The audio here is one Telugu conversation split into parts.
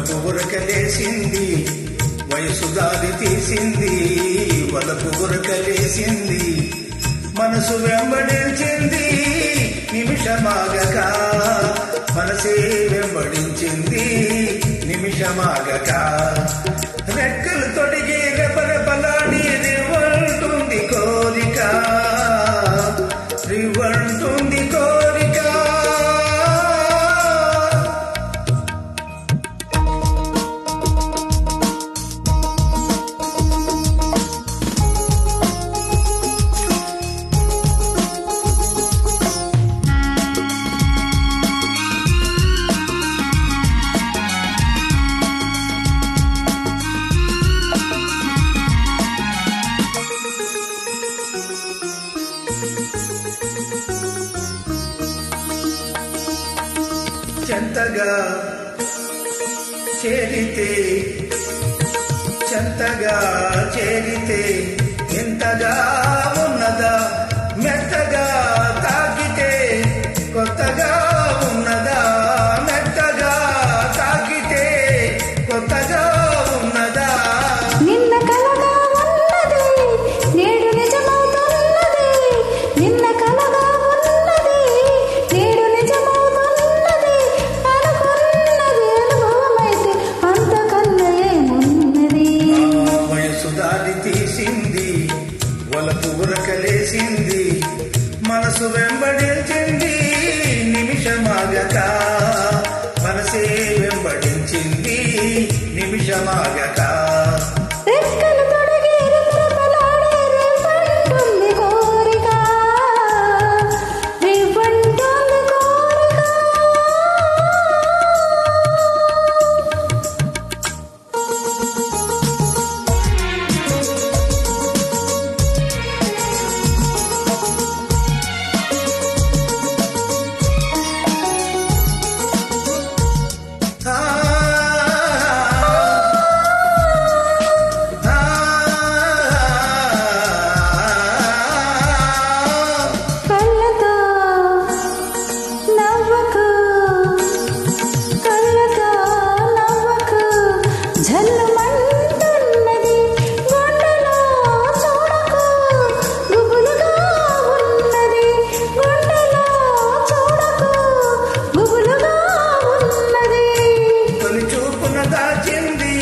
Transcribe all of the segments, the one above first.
వలపు ఉరకలేసింది, వయసు దారి తీసింది, వలపు ఉరకలేసింది, మనసు వెంబడించింది నిమిషమాగక, మనసే వెంబడించింది నిమిషమాగక, రెక్కలు తొడిగి రెపరెపలాడి రివ్వంటుంది కోరిక, రివ్వంటుంది కోరిక. చెంతగా చేరితే, చెంతగా చేరితే ఎంతగా ఉన్నదా, మెత్తగా తాకితే కొత్తగా ఉన్నదా, మెత్తగా తాకితే కొత్తగా ఉన్నదా. నిన్న కలగా ఉన్నది నేడు నిజమవుతున్నది, నిన్న కలగా ఉన్నది నేడు నిజమవుతున్నది, అనుకున్నది అనుభవమైతే అంతకన్నా ఏమున్నది. వయసు దారి తీసింది, వలపు ఉరకలేసింది, మనసు వెంబడించింది నిమిషమాగక, మనసే వెంబడించింది నిమిషమాగక. రెక్కలు తొడిగి రెపరెపలాడే రేపంటుంది కోరిక, రేపంటుంది కోరిక. కళ్ళతో నవ్వకు, కళ్ళతో నవ్వకు, జల్లుమంటున్నది గుండెలో చూడకు, గుబులుగా ఉన్నది గుండెలో చూడకు, గుబులుగా ఉన్నది. తొలి చూపున దాచింది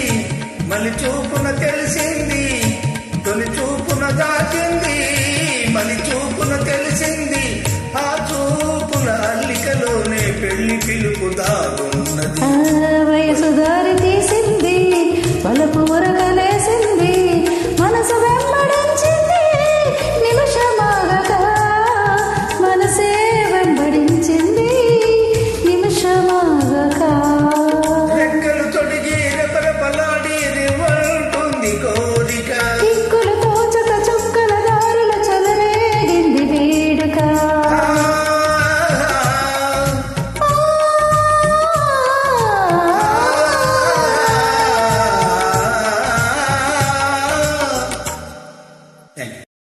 మలి చూపున తెలిసింది, తొలి చూపున దాచింది మలి చూపున తెలిసింది, ఆ చూపుల అల్లికలోనే పెళ్లి పిలుపు దాగుంది.